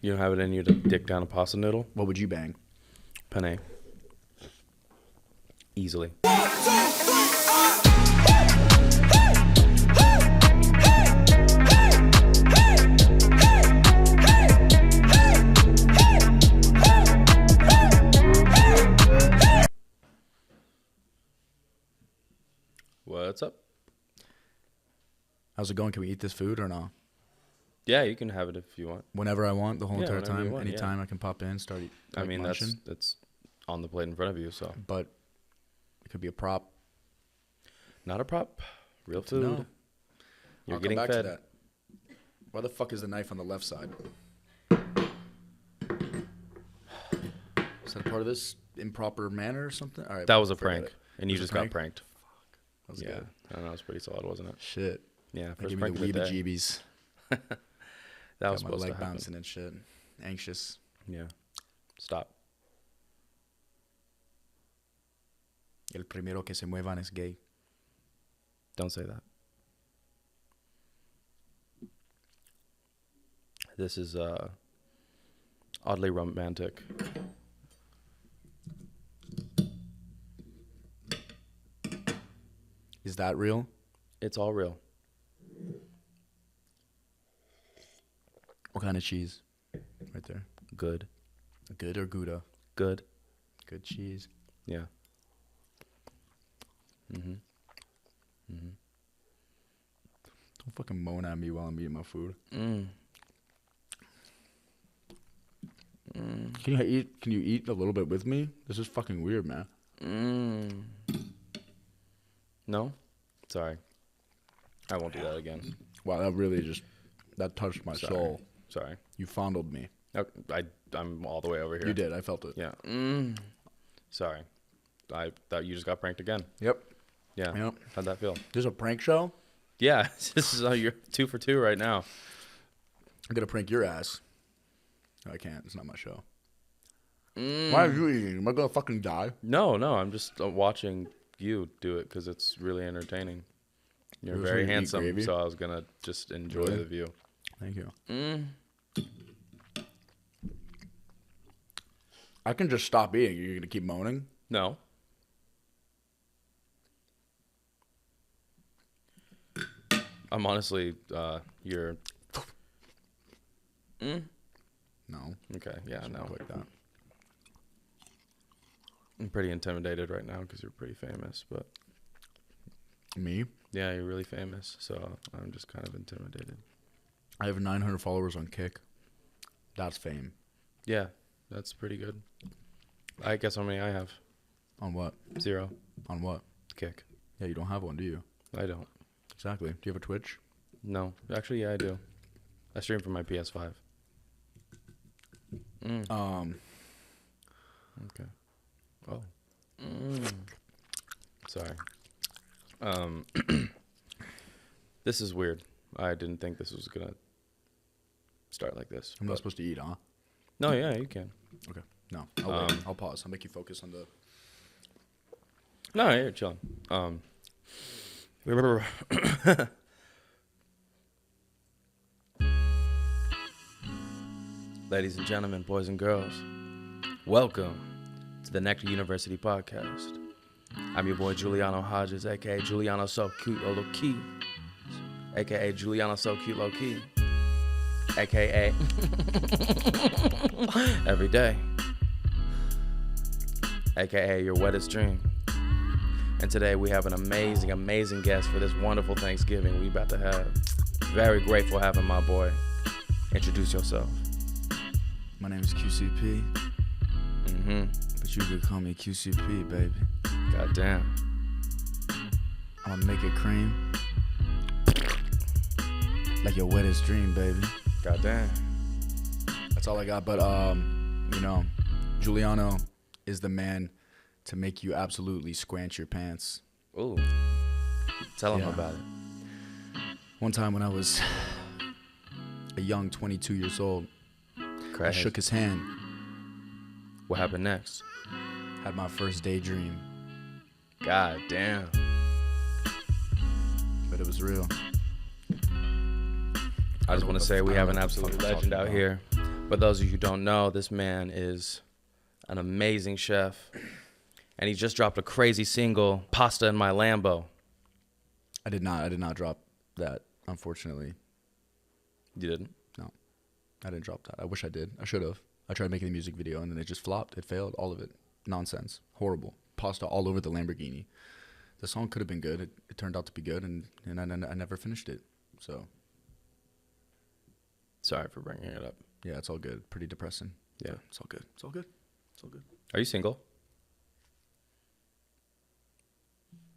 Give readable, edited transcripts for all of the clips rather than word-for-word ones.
You don't have it in you to dick down a pasta noodle? What would you bang? Penne. Easily. What's up? How's it going? Can we eat this food or not? Yeah, you can have it if you want. Whenever I want, the whole entire whenever you time. want, Anytime I can pop in, start eating. I mean, that's on the plate in front of you, so. But it could be a prop. Not a prop. Real food. No. You're I'll getting come back fed. to that. Why the fuck is the knife on the left side? Is that part of this improper manner or something? All right, That was a forget prank, it. and you Was it just a got prank? pranked. That was Yeah, good. I don't know. It was pretty solid, wasn't it? Shit. Yeah, That first gave me prank the of the day. weebie-jeebies. That was Got my supposed to leg happen. bouncing and shit. Anxious. Yeah. Stop. El primero que se muevan es gay. Don't say that. This is oddly romantic. Is that real? It's all real. What kind of cheese? Right there. Good. Good or Gouda? Good. Good cheese. Yeah. Mhm. Mhm. Don't fucking moan at me while I'm eating my food. Mm. Can you eat a little bit with me? This is fucking weird, man. Mm. No? Sorry. I won't do that again. Wow, that touched my soul. Sorry. You fondled me. I'm all the way over here. You did. I felt it. Yeah. Sorry. I thought you just got pranked again. Yep. Yeah. Yep. How'd that feel? This is a prank show? Yeah. This is you're 2 for 2 right now. I'm going to prank your ass. No, I can't. It's not my show. Why are you eating? Am I going to fucking die? No. I'm just watching you do it because it's really entertaining. You're You very just wanna eat handsome, gravy? so I was going to just enjoy Really? the view. Thank you. I can just stop eating. You're going to keep moaning? No. I'm honestly, you're... No. Okay, yeah, no. Like that. I'm pretty intimidated right now because you're pretty famous, but... Me? Yeah, you're really famous, so I'm just kind of intimidated. I have 900 followers on Kick. That's fame. Yeah, that's pretty good. I guess how many I have? On what? 0. On what? Kick. Yeah, you don't have one, do you? I don't. Exactly. Do you have a Twitch? No. Actually, yeah, I do. I stream from my PS5. Okay. Oh. Sorry. This is weird. I didn't think this was gonna start like this. I'm not supposed to eat, huh? No, yeah, you can. Okay. No. I'll wait. I'll pause. I'll make you focus on the... No, you're chilling. Remember... Ladies and gentlemen, boys and girls, welcome to the Nectar University Podcast. I'm your boy Juliano Hodges, a.k.a. Juliano So Cute Low Key, a.k.a. Juliano So Cute Low Key, a.k.a. Every Day, a.k.a. Your Wettest Dream. And today we have an amazing, amazing guest for this wonderful Thanksgiving we about to have. Very grateful having my boy. Introduce yourself. My name is QCP. But you could call me QCP, baby. Goddamn. I'm gonna make it cream. Like your wettest dream, baby. Goddamn. That's all I got. But, Juliano is the man to make you absolutely squanch your pants. Ooh. Tell him Yeah. about it. One time when I was a young 22 years old, I shook his hand, What happened next? had my first daydream, God damn. but it was real. I just want to say we have an absolute legend out here. For those of you who don't know, this man is an amazing chef. And he just dropped a crazy single, Pasta in My Lambo. I did not drop that, unfortunately. You didn't? No, I didn't drop that. I wish I did. I should have. I tried making a music video, and then it just flopped. It failed, all of it. Nonsense. Horrible. Pasta all over the Lamborghini. The song could have been good. It turned out to be good, and I never finished it. So, Sorry for bringing it up. yeah, it's all good. Pretty depressing. Yeah. It's all good. It's all good. It's all good. Are you single?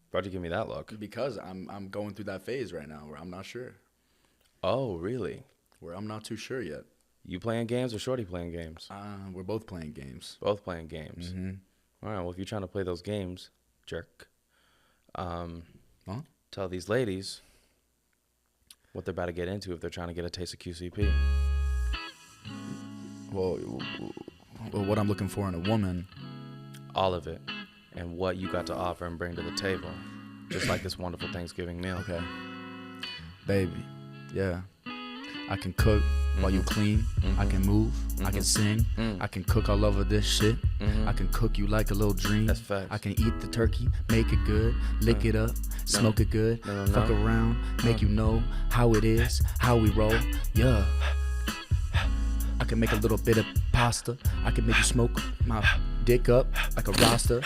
Why'd you give me that look? Because I'm going through that phase right now where I'm not sure. Oh, really? Where I'm not too sure yet. You playing games or Shorty playing games? We're both playing games. Both playing games. Mm-hmm. All right, well, if you're trying to play those games, jerk, Huh? tell these ladies what they're about to get into if they're trying to get a taste of QCP. Well, what I'm looking for in a woman. All of it. And what you got to offer and bring to the table. Just like this wonderful Thanksgiving meal. Okay. Baby, yeah. I can cook while you clean. I can move. I can sing. I can cook all over this shit. I can cook you like a little dream. That's facts. I can eat the turkey, make it good, lick it up, smoke it good, fuck around, make you know how it is, how we roll. Yeah. I can make a little bit of pasta. I can make you smoke my dick up like a Rasta.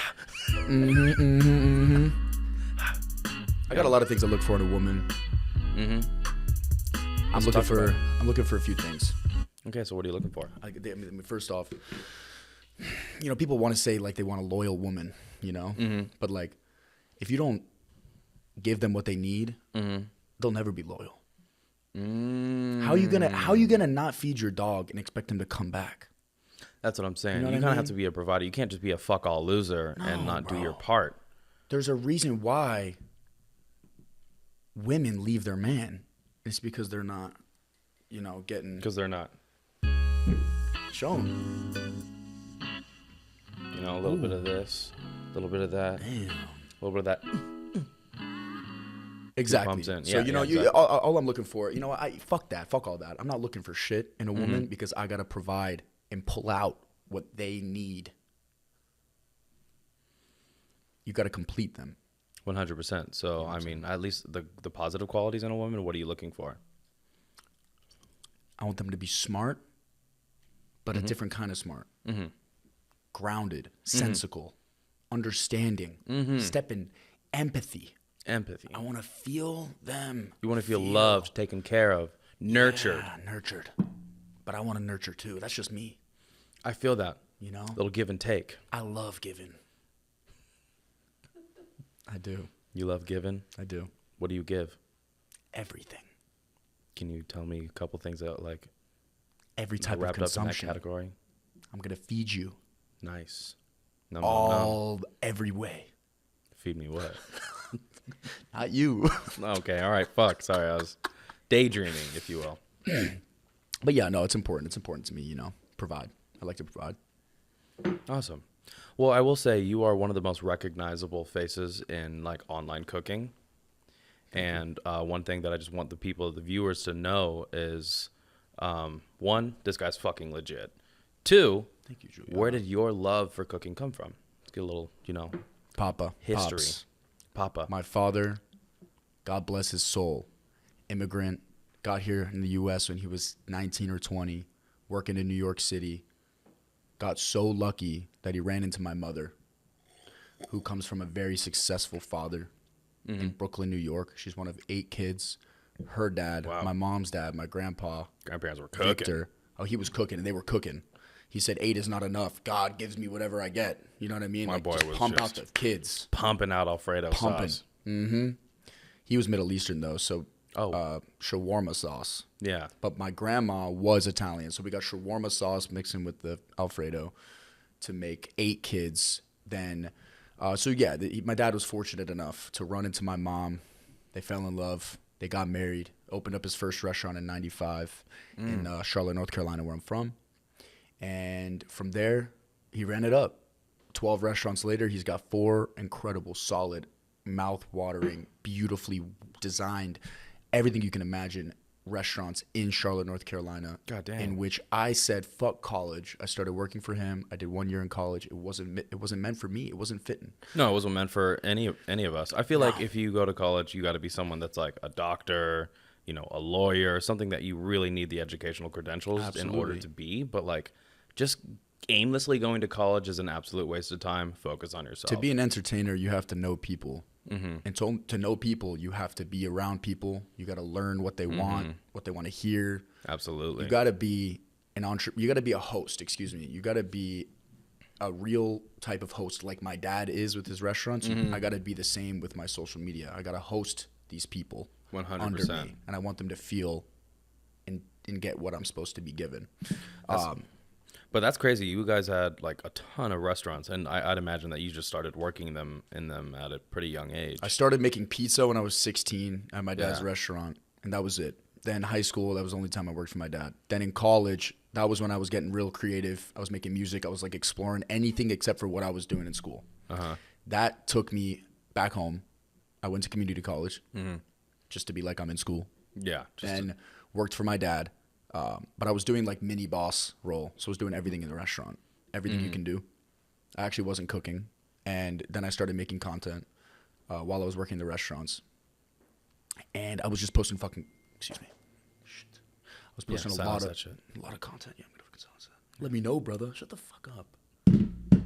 I got a lot of things I look for in a woman. I'm looking for a few things. Okay, so what are you looking for? I mean, first off, people want to say like they want a loyal woman, but like if you don't give them what they need, they'll never be loyal. How you gonna not feed your dog and expect him to come back? That's what I'm saying. You know You what kind I of have mean? to be a provider. You can't just be a fuck all loser and not do your bro. part. There's a reason why women leave their man. It's because they're not, getting Because they're not. shown. A little bit of this, a little bit of that, Damn. a little bit of that. Exactly. Pumps in. So Yeah, exactly. all I'm looking for, fuck all that. I'm not looking for shit in a woman because I gotta provide and pull out what they need. You gotta complete them. 100%. So, I mean, at least the positive qualities in a woman, what are you looking for? I want them to be smart, but a different kind of smart. Grounded, sensical, understanding, stepping, empathy. Empathy. I want to feel them. You want to feel loved, taken care of, nurtured. Yeah, nurtured. But I want to nurture too. That's just me. I feel that. Little give and take. I love giving. I do. You love giving? I do. What do you give? Everything. Can you tell me a couple things that like Every type of wrapped up in that consumption. category? I'm going to feed you. Nice. No. Every way. Feed me what? Not you. Okay, all right, fuck. Sorry, I was daydreaming, if you will. But yeah, no, it's important. It's important to me, provide. I like to provide. Awesome. Well, I will say you are one of the most recognizable faces in like online cooking. And one thing that I just want the viewers to know is, one, this guy's fucking legit. Two, Thank you, Juliano. where did your love for cooking come from? Let's get a little, Papa. history. Pops. Papa. My father, God bless his soul, immigrant, got here in the U.S. when he was 19 or 20, working in New York City. Got so lucky that he ran into my mother, who comes from a very successful father in Brooklyn, New York. She's one of 8 kids. Her dad, Wow. my mom's dad, my grandpa, Grandparents were cooking. Victor. Oh, he was cooking, and they were cooking. He said, 8 is not enough. God gives me whatever I get. You know what I mean? My boy just was pump just out the kids. Pumping out Alfredo Pumping. sauce. He was Middle Eastern, though, so Oh. shawarma sauce. Yeah. But my grandma was Italian, so we got shawarma sauce mixing with the Alfredo to make 8 kids. Then, my dad was fortunate enough to run into my mom. They fell in love. They got married. Opened up his first restaurant in '95 in Charlotte, North Carolina, where I'm from. And from there, he ran it up. 12 restaurants later, he's got 4 incredible, solid, mouth-watering, beautifully designed, everything you can imagine restaurants in Charlotte, North Carolina. God damn. In which I said, fuck college. I started working for him. I did 1 year in college. It wasn't meant for me. It wasn't fitting. No, it wasn't meant for any of us. I feel like if you go to college, you got to be someone that's like a doctor, you know, a lawyer, something that you really need the educational credentials in order to be. But like, just aimlessly going to college is an absolute waste of time. Focus on yourself. To be an entertainer, you have to know people. And to know people, you have to be around people. You got to learn what they want, what they want to hear. Absolutely. You got to be you got to be a host, excuse me. You got to be a real type of host like my dad is with his restaurants. I got to be the same with my social media. I got to host these people 100%. under me, and I want them to feel and get what I'm supposed to be given. But that's crazy. You guys had like a ton of restaurants, and I'd imagine that you just started working in them at a pretty young age. I started making pizza when I was 16 at my dad's restaurant, and that was it. Then high school, that was the only time I worked for my dad. Then in college, that was when I was getting real creative. I was making music. I was like exploring anything except for what I was doing in school. That took me back home. I went to community college just to be like I'm in school. Yeah. Then worked for my dad. But I was doing like mini boss role. So I was doing everything in the restaurant, everything you can do. I actually wasn't cooking. And then I started making content while I was working in the restaurants. And I was just posting excuse me. Shit. I was posting a lot of content. Yeah, I'm going to fucking silence that. Let me know, brother. Shut the fuck up.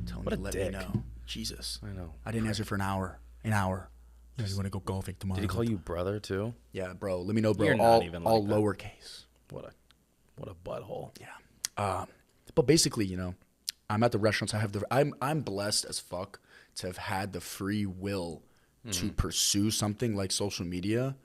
Tell me to let me know. Jesus. I know. I didn't answer for an hour. Yeah, you want to go golfing tomorrow? Did he call you brother too? Yeah, bro. Let me know, bro. You're not even like all that. Lowercase. What a butthole. Yeah. But basically, you know, I'm at the restaurants. I'm blessed as fuck to have had the free will to pursue something like social media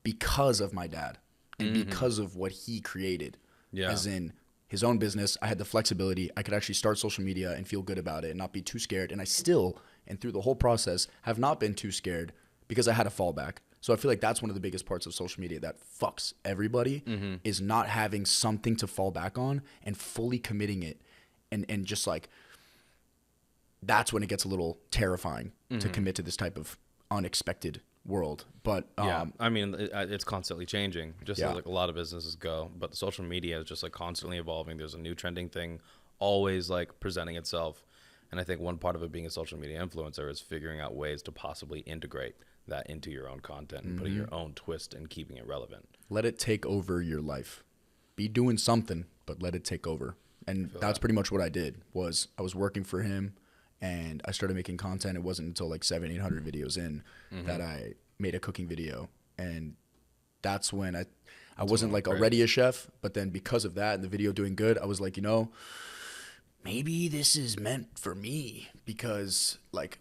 because of my dad and because of what he created. Yeah. As in his own business, I had the flexibility. I could actually start social media and feel good about it and not be too scared. And I still, and through the whole process, have not been too scared because I had a fallback. So I feel like that's one of the biggest parts of social media that fucks everybody is not having something to fall back on and fully committing it. And just like, that's when it gets a little terrifying to commit to this type of unexpected world. But yeah, I mean, it's constantly changing, just like a lot of businesses go. But the social media is just like constantly evolving. There's a new trending thing always like presenting itself. And I think one part of it being a social media influencer is figuring out ways to possibly integrate that into your own content and putting your own twist and keeping it relevant. Let it take over your life. Be doing something, but let it take over. And that's pretty much what I did. I was working for him, and I started making content. It wasn't until like 700-800 videos in that I made a cooking video, and that's when I wasn't like already a chef, but then because of that and the video doing good, I was like, you know, maybe this is meant for me because like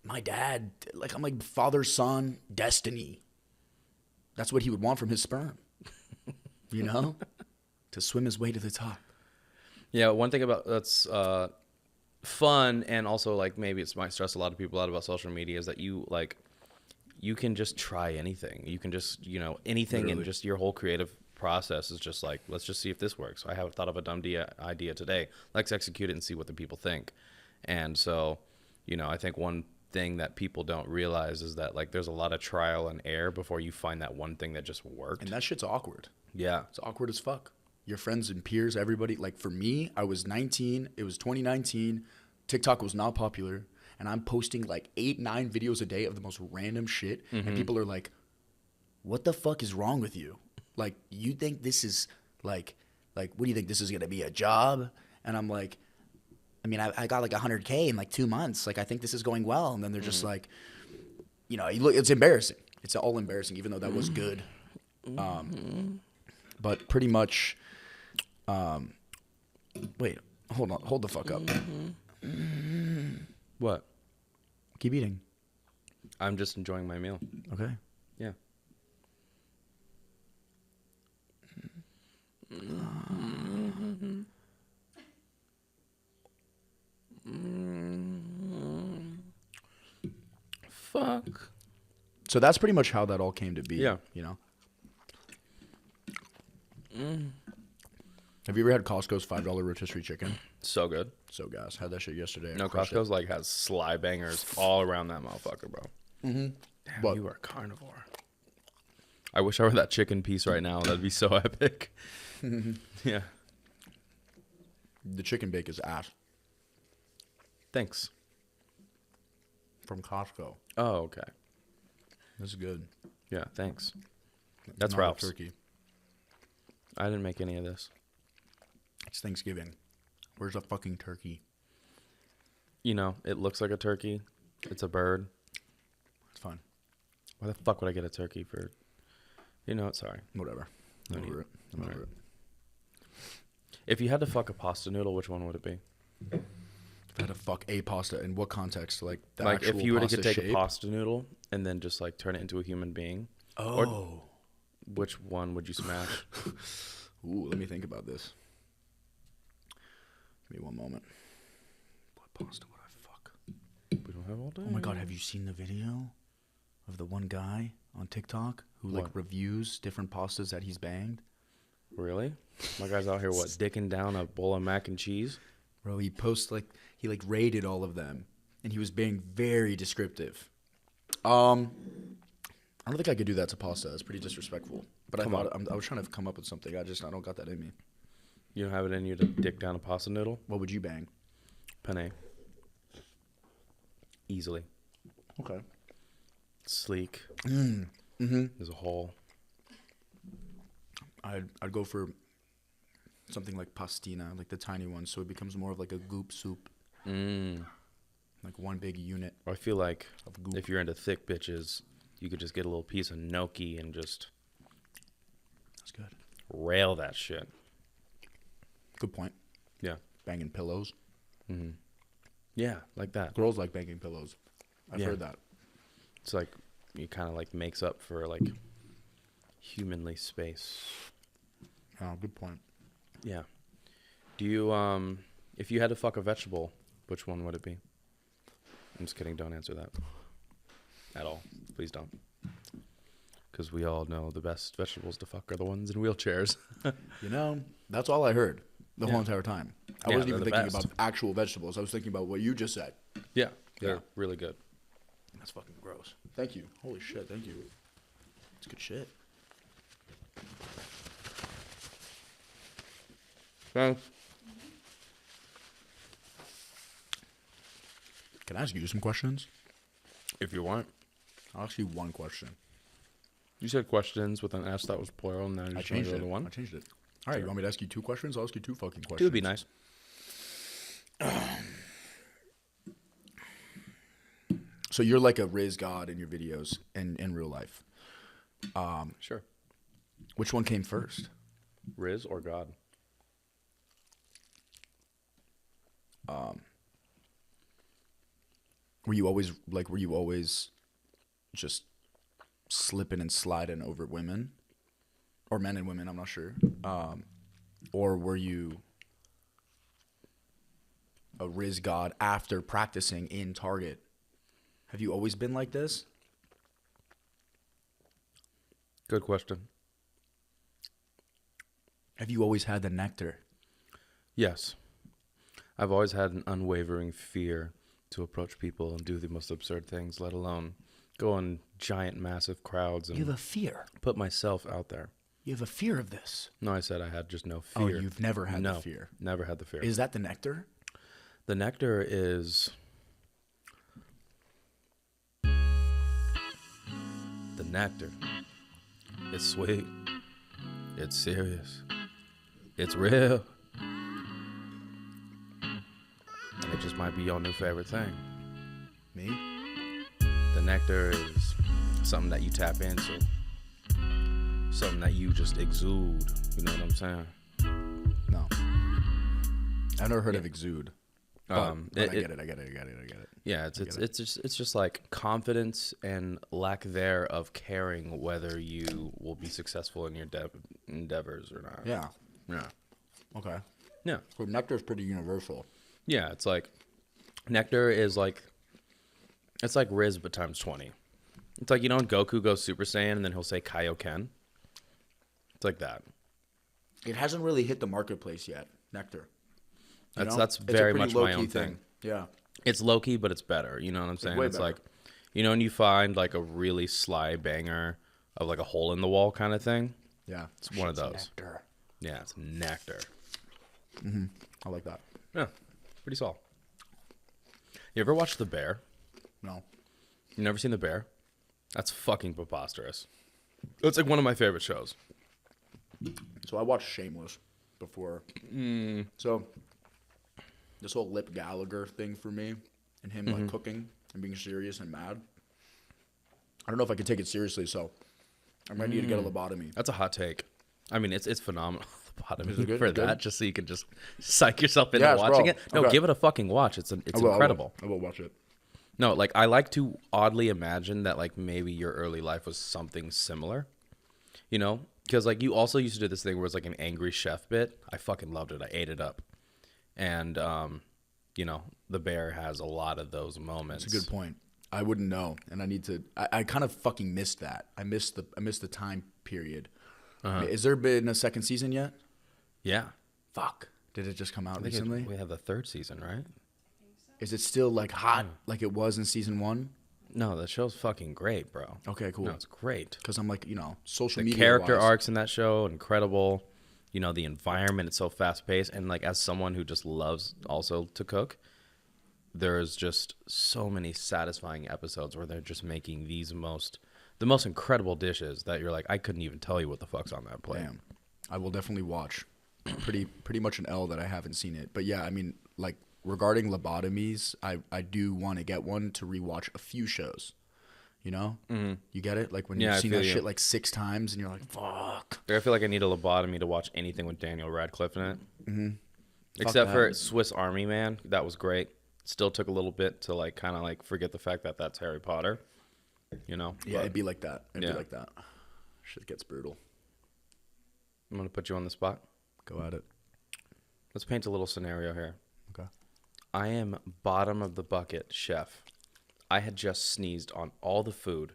my dad, like I'm like father, son, destiny. That's what he would want from his sperm, you know, to swim his way to the top. Yeah, one thing about that's fun and also like maybe it might stress a lot of people out about social media is that you can just try anything. You can just, you know, anything. Literally. And just your whole creative process is just like, let's just see if this works. I have thought of a dumb idea today. Let's execute it and see what the people think. And so, you know, I think one thing that people don't realize is that like there's a lot of trial and error before you find that one thing that just worked. And that shit's awkward. Yeah. It's awkward as fuck. Your friends and peers, everybody. Like for me, I was 19. It was 2019. TikTok was not popular. And I'm posting like 8-9 videos a day of the most random shit. And people are like, what the fuck is wrong with you? Like, you think this is like, what do you think? This is going to be a job? And I'm like, I mean, I got like 100K in like 2 months. Like, I think this is going well. And then they're just like, you know, it's embarrassing. It's all embarrassing, even though that was good. But pretty much, wait, hold the fuck up. What? Keep eating. I'm just enjoying my meal. Okay. Yeah. Fuck. So that's pretty much how that all came to be. Yeah. You know? Have you ever had Costco's $5 rotisserie chicken? So good. So gas. Had that shit yesterday. No, Costco's like has sly bangers all around that motherfucker, bro. Damn, But you are a carnivore. I wish I were that chicken piece right now. That'd be so epic. Yeah. The chicken bake is ass. Thanks. From Costco. Oh, okay. This is good. Yeah, thanks. That's Not a Ralph's. turkey. I didn't make any of this. It's Thanksgiving. Where's the fucking turkey? You know, it looks like a turkey. It's a bird. It's fine. Why the fuck would I get a turkey for? You know, sorry. Whatever. No I'm over need. it. I'm over it. If you had to fuck a pasta noodle, which one would it be? If I had to fuck a pasta, in what context? Like the Like actual if you were to pasta take shape? a pasta noodle and then just like turn it into a human being, Oh. which one would you smash? Ooh, let me think about this. Give me one moment. What pasta would I fuck? We don't have all day. Oh my god, have you seen the video of the one guy on TikTok who like What? reviews different pastas that he's banged? Really? My guy's out here, what, dicking down a bowl of mac and cheese? Bro, he posts like he like rated all of them, and he was being very descriptive. I don't think I could do that to pasta. It's pretty disrespectful. But I was trying to come up with something. I don't got that in me. You don't have it in you to dick down a pasta noodle? What would you bang? Penne. Easily. Okay. Sleek. Mm-hmm. There's a hole. I'd go for something like pastina, like the tiny one, so it becomes more of like a goop soup, like one big unit. I feel like Of goop. if you're into thick bitches, you could just get a little piece of gnocchi and just That's good. rail that shit. Good point. Yeah. Banging pillows. Yeah, like that. Girls like banging pillows. I've Yeah. heard that. It's like, it kind of like makes up for like humanly space. Oh, good point. Yeah. Do you, if you had to fuck a vegetable, which one would it be? I'm just kidding. Don't answer that. At all. Please don't. Because we all know the best vegetables to fuck are the ones in wheelchairs. You know, that's all I heard the Yeah. whole entire time. I Yeah, wasn't they're even the thinking best. about actual vegetables. I was thinking about what you just said. Yeah. They're Yeah. really good. That's fucking gross. Thank you. Holy shit, thank you. It's good shit. Thanks. Can I ask you some questions? If you want. I'll ask you one question. You said questions with an S that was plural, and now you I just want changed to it. go to one? I changed it. All right, you want me to ask you two questions? I'll ask you two fucking questions. Two would be nice. So you're like a Riz God in your videos and in real life. Sure. Which one came first? Riz or God? Were you always just slipping and sliding over women? Or men and women, I'm not sure. Or were you a Riz God after practicing in Target? Have you always been like this? Good question. Have you always had the nectar? Yes. I've always had an unwavering fear to approach people and do the most absurd things, let alone go in giant, massive crowds You have and a fear. put myself out there. You have a fear of this. No, I said I had just no Oh, fear. you've never had no, the fear. never had the fear. Is that the nectar? The nectar is the nectar. It's sweet. It's serious. It's real. And it just might be your new favorite thing. Me? The nectar is something that you tap into. Something that you just exude. You know what I'm saying? No. I've never heard of exude. But I get it. Yeah, it's just like confidence and lack there of caring whether you will be successful in your endeavors or not. Yeah. Yeah. Okay. Yeah. So nectar is pretty universal. Yeah, it's like nectar is like it's like Riz but times 20. It's like, you know, when Goku goes Super Saiyan and then he'll say Kaioken. It's like that. It hasn't really hit the marketplace yet, nectar. You know? That's It's a very pretty much my low-key own thing. Yeah. It's low key, but it's better. You know what I'm saying? way It's better. like, you know, when you find like a really sly banger of like a hole in the wall kind of thing. Yeah. It's one of those. Nectar. Yeah, it's nectar. I like that. Yeah, pretty solid. You ever watched The Bear? No. You never seen The Bear? That's fucking preposterous. It's like one of my favorite shows. So I watched Shameless before. So this whole Lip Gallagher thing for me and him like cooking and being serious and mad. I don't know if I could take it seriously, so I might need to get a lobotomy. That's a hot take. I mean, it's phenomenal. Is it good? For Good? that, just so you can just psych yourself into Yes, watching bro. it. No, Okay. give it a fucking watch. It's incredible. I will watch it. No, like I like to oddly imagine that like maybe your early life was something similar, you know? Because like you also used to do this thing where it's like an angry chef bit. I fucking loved it. I ate it up, and you know, The Bear has a lot of those moments. It's a good point. I wouldn't know, and I need to. I kind of fucking missed that. I missed the time period. Has there been a second season yet? Yeah, Fuck. Did it just come out I think recently? we have the third season, right? Is it still like hot like it was in season 1? No, the show's fucking great, bro. Okay, cool. No, it's great. Because I'm like, social The media character wise, arcs in that show, incredible. You know, the environment, it's so fast paced. And like as someone who just loves also to cook, there's just so many satisfying episodes where they're just making the most incredible dishes that you're like, I couldn't even tell you what the fuck's on that plate. Damn. I will definitely watch. Pretty much an L that I haven't seen it. But yeah, I mean, like regarding lobotomies, I do want to get one to rewatch a few shows. You know? Mm-hmm. You get it? Like when Yeah, you've I seen feel that you. shit like 6 times and you're like, fuck. I feel like I need a lobotomy to watch anything with Daniel Radcliffe in it. Mm-hmm. Except for Swiss Army Man. That was great. Still took a little bit to like kind of like forget the fact that that's Harry Potter. You know? Yeah, But it'd be like that. It'd Yeah. be like that. Shit gets brutal. I'm going to put you on the spot. Go at it. Let's paint a little scenario here. Okay. I am bottom of the bucket chef. I had just sneezed on all the food.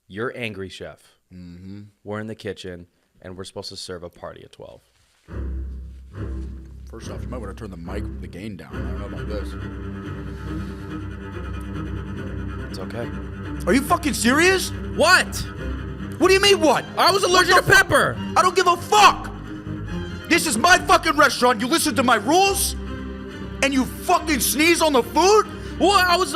You're angry chef. Mm-hmm. We're in the kitchen, and we're supposed to serve a party at 12. First off, you might want to turn the gain down. I don't know about this. It's okay. Are you fucking serious? What? What do you mean what? I was allergic to pepper. I don't give a fuck. This is my fucking restaurant. You listen to my rules, and you fucking sneeze on the food. Well, I was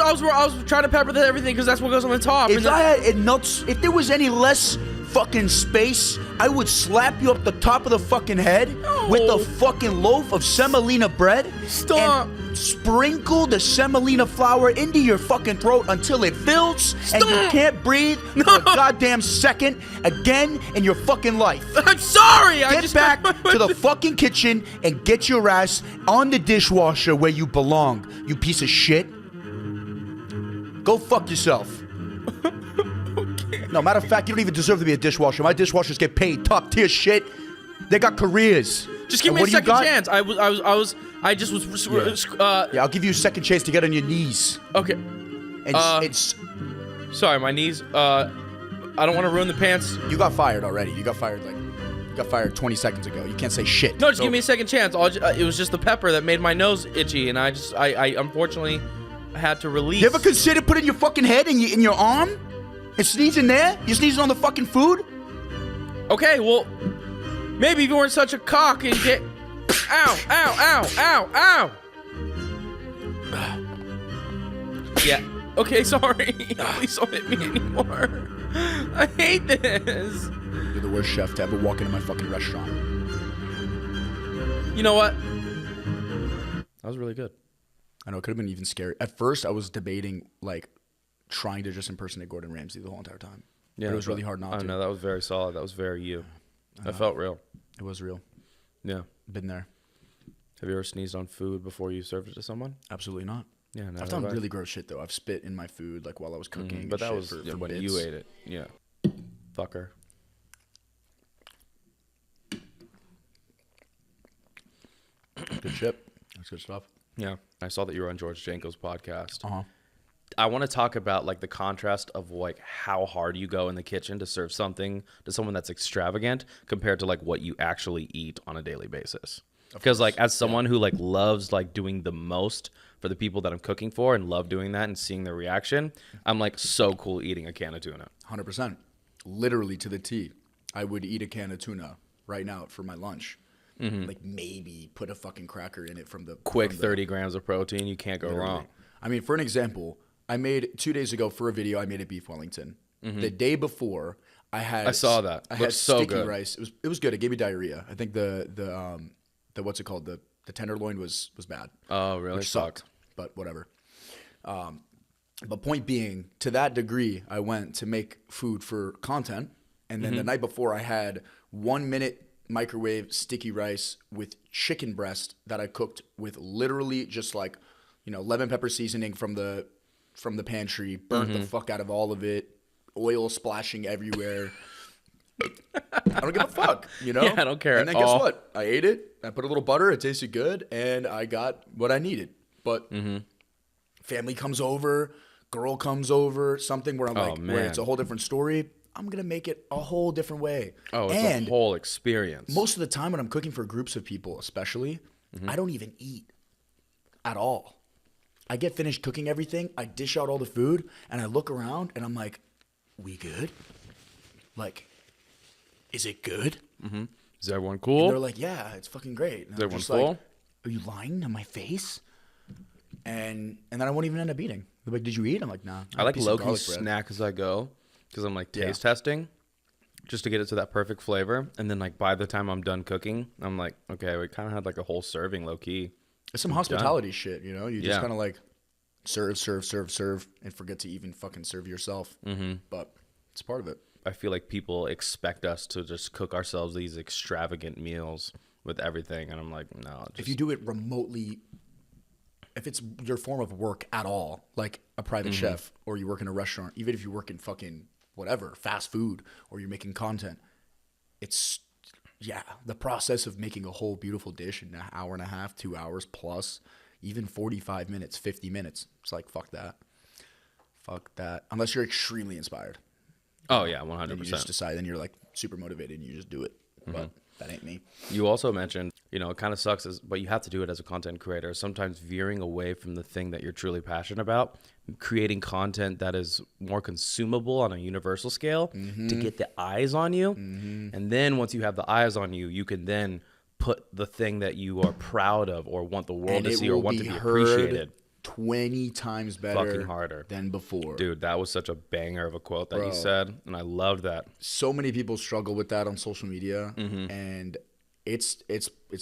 trying to pepper everything because that's what goes on the top. If I had nuts, if there was any less fucking space, I would slap you up the top of the fucking head with a fucking loaf of semolina bread. Stop. And sprinkle the semolina flour into your fucking throat until it fills and you can't breathe for a goddamn second again in your fucking life. I'm sorry. Get back to the fucking kitchen and get your ass on the dishwasher where you belong, you piece of shit. Go fuck yourself. Okay. No, matter of fact, you don't even deserve to be a dishwasher. My dishwashers get paid top tier shit. They got careers. Just give me a second chance. I just was. Yeah, I'll give you a second chance to get on your knees. Okay. And it's Sorry, my knees. I don't want to ruin the pants. you got fired already. You got fired 20 seconds ago. You can't say shit. No, just give me a second chance. It was just the pepper that made my nose itchy, and I unfortunately had to release. You ever consider putting your fucking head in your arm and sneezing there? You sneezing on the fucking food? Okay, well, maybe if you weren't such a cock and get. Ow! Ow! Ow! Ow! Ow! Yeah. Okay, sorry. Please don't hit me anymore. I hate this. You're the worst chef to ever walk into my fucking restaurant. You know what? That was really good. I know, it could have been even scary. At first, I was debating, like, trying to just impersonate Gordon Ramsay the whole entire time. Yeah, but it was really hard not to. No, that was very solid. That was very you. That felt real. It was real. Yeah. Been there. Have you ever sneezed on food before you served it to someone? Absolutely not. Yeah, no. I've done really gross shit, though. I've spit in my food, like, while I was cooking. But that shit was for when bits. you ate it. Yeah. Fucker. Good shit. That's good stuff. Yeah. I saw that you were on George Janko's podcast. Uh-huh. I want to talk about like the contrast of like how hard you go in the kitchen to serve something to someone that's extravagant compared to like what you actually eat on a daily basis. Because like as someone who like loves like doing the most for the people that I'm cooking for and love doing that and seeing their reaction, I'm like so cool eating a can of tuna. 100%. literally to the T. I would eat a can of tuna right now for my lunch. Like maybe put a fucking cracker in it from the Quick 30 grams of protein. You can't go wrong. I mean, for an example, I made 2 days ago for a video, I made a beef Wellington. The day before, I saw that. I had so sticky good. rice. It was good. It gave me diarrhea. I think the what's it called? The tenderloin was bad. Oh, really? Which sucked, but whatever. But point being, to that degree, I went to make food for content, and then the night before, I had 1 minute microwave sticky rice with chicken breast that I cooked with literally just like, lemon pepper seasoning from the pantry, burnt the fuck out of all of it, oil splashing everywhere. I don't give a fuck, Yeah, I don't care And then at guess all. what? I ate it. I put a little butter. It tasted good, and I got what I needed. But family comes over, girl comes over, something where I'm like, where it's a whole different story. I'm gonna make it a whole different way. Oh, it's a whole experience. Most of the time when I'm cooking for groups of people, especially, I don't even eat at all. I get finished cooking everything, I dish out all the food, and I look around and I'm like, we good? Like, is it good? Is everyone And cool? they're like, yeah, it's fucking great. And Is I'm everyone just full? like, are you lying to my face? And then I won't even end up eating. They're like, did you eat? I'm like, nah. I like piece of low-key garlic bread. snack as I go because I'm like taste testing just to get it to that perfect flavor. And then like by the time I'm done cooking, I'm like, okay, we kind of had like a whole serving low-key. It's some hospitality shit, You just Yeah. kind of like serve, and forget to even fucking serve yourself. But it's part of it. I feel like people expect us to just cook ourselves these extravagant meals with everything. And I'm like, no. If you do it remotely, if it's your form of work at all, like a private chef, or you work in a restaurant, even if you work in fucking whatever, fast food, or you're making content, it's, the process of making a whole beautiful dish in an hour and a half, 2 hours plus, even 45 minutes, 50 minutes. It's like, fuck that. Fuck that. Unless you're extremely inspired. Oh, yeah, And you 100%. just decide, then you're like super motivated and you just do it. But that ain't me. You also mentioned, it kind of sucks, but you have to do it as a content creator. Sometimes veering away from the thing that you're truly passionate about, creating content that is more consumable on a universal scale to get the eyes on you. And then once you have the eyes on you, you can then put the thing that you are proud of or want the world to see or want to be appreciated 20 times better fucking harder than before. Dude, that was such a banger of a quote that you said, and I loved that. So many people struggle with that on social media, and it's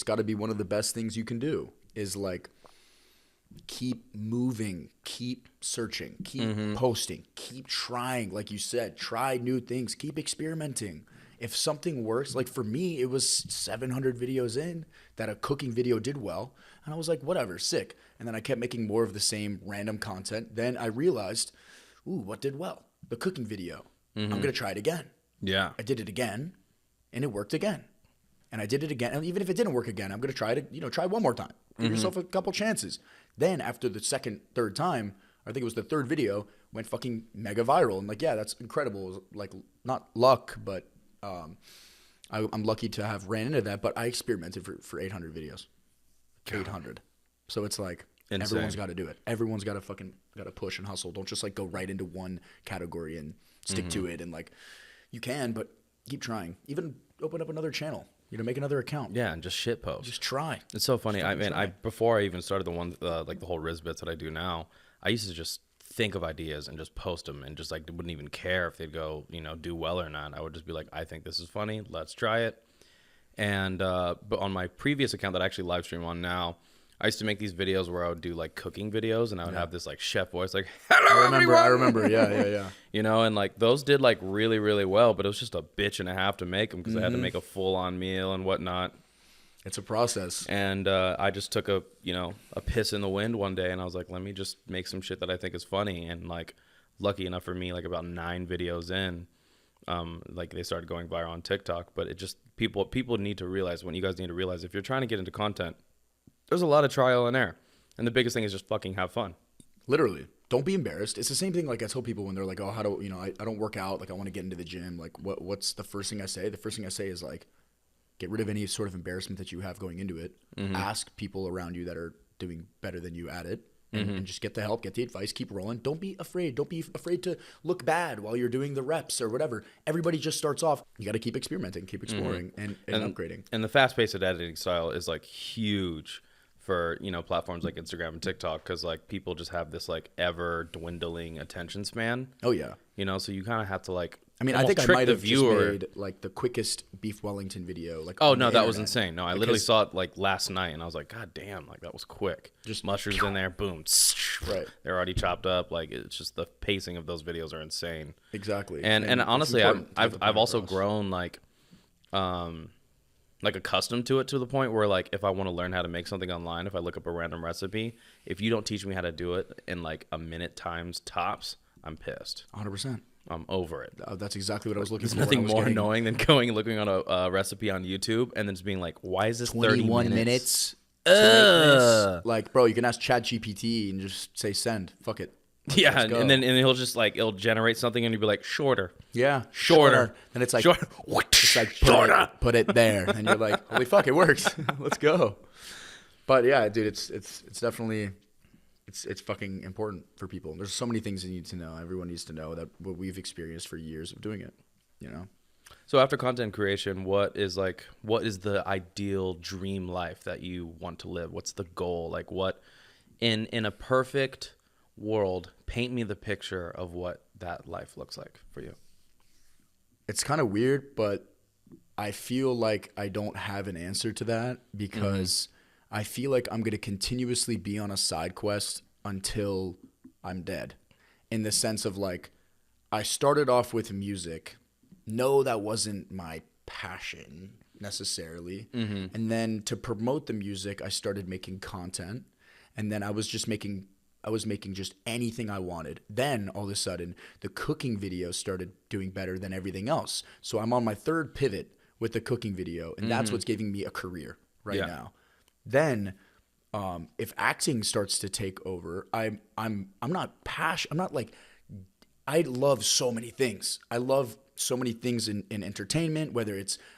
got to be one of the best things you can do is like keep moving, keep searching, keep posting, keep trying. Like you said, try new things, keep experimenting. If something works, like for me, it was 700 videos in that a cooking video did well. And I was like, whatever, sick. And then I kept making more of the same random content. Then I realized, ooh, what did well? The cooking video. I'm going to try it again. Yeah. I did it again, and it worked again. And I did it again. And even if it didn't work again, I'm going to try it, try one more time. Give yourself a couple chances. Then after the second, third time, I think it was the third video, went fucking mega viral. And like, yeah, that's incredible. It was like, not luck, but I'm lucky to have ran into that. But I experimented for 800 videos. 800. So it's like, insane. Everyone's got to do it. Everyone's got to push and hustle. Don't just like go right into one category and stick to it. And like, you can, but keep trying. Even open up another channel. Make another account. Yeah, and just shit post. Just try. It's so funny. Before I even started the one, like the whole Riz bits that I do now, I used to just think of ideas and just post them and just like wouldn't even care if they'd go, do well or not. I would just be like, I think this is funny. Let's try it. And, but on my previous account that I actually live stream on now, I used to make these videos where I would do like cooking videos and I would have this like chef voice, like, hello, everyone. I remember. Yeah. And like those did like really, really well, but it was just a bitch and a half to make them because I had to make a full on meal and whatnot. It's a process. And I just took a piss in the wind one day and I was like, let me just make some shit that I think is funny. And like, lucky enough for me, like about 9 videos in, like they started going viral on TikTok. But it just, people need to realize, you guys need to realize, if you're trying to get into content, there's a lot of trial and error. And the biggest thing is just fucking have fun. Literally. Don't be embarrassed. It's the same thing like I tell people when they're like, oh, how do, I don't work out. Like I want to get into the gym. Like what's the first thing I say? The first thing I say is like, get rid of any sort of embarrassment that you have going into it. Ask people around you that are doing better than you at it. and just get the help, get the advice, keep rolling. Don't be afraid. Don't be afraid to look bad while you're doing the reps or whatever. Everybody just starts off. You got to keep experimenting, keep exploring, and upgrading. And the fast pace of editing style is like huge for, you know, platforms like Instagram and TikTok, because like people just have this like ever dwindling attention span. Oh yeah. You know, so you kind of have to like, I mean, I think I might have just made like the quickest beef Wellington video. Like, oh no, that was insane. No, I literally saw it like last night, and I was like, God damn, like that was quick. Just mushrooms in there, boom, right. They're already chopped up. Like it's just the pacing of those videos are insane. Exactly. And honestly, I've also grown like accustomed to it, to the point where like if I want to learn how to make something online, if I look up a random recipe, if you don't teach me how to do it in like a minute times tops, I'm pissed. 100%. I'm over it. That's exactly what I was looking for. There's nothing more annoying than going and looking on a recipe on YouTube and then just being like, why is this 21 minutes? Like, bro, you can ask ChatGPT and just say send. Fuck it. Yeah, and then he'll just like, it'll generate something and you'll be like, shorter. Yeah, shorter. And it's like, shorter. It's like put it there. And you're like, holy fuck, it works. Let's go. But yeah, dude, it's definitely, it's fucking important for people. There's so many things you need to know. Everyone needs to know that what we've experienced for years of doing it, you know? So after content creation, what is the ideal dream life that you want to live? What's the goal? Like what, in a perfect world, paint me the picture of what that life looks like for you. It's kind of weird, but I feel like I don't have an answer to that because I feel like I'm going to continuously be on a side quest until I'm dead. In the sense of like, I started off with music. No, that wasn't my passion necessarily. And then to promote the music, I started making content. And then I was making just anything I wanted. Then all of a sudden, the cooking video started doing better than everything else. So I'm on my third pivot with the cooking video, and that's what's giving me a career right now. Then, if acting starts to take over, I'm not passionate. I'm not like, I love so many things. I love so many things in entertainment,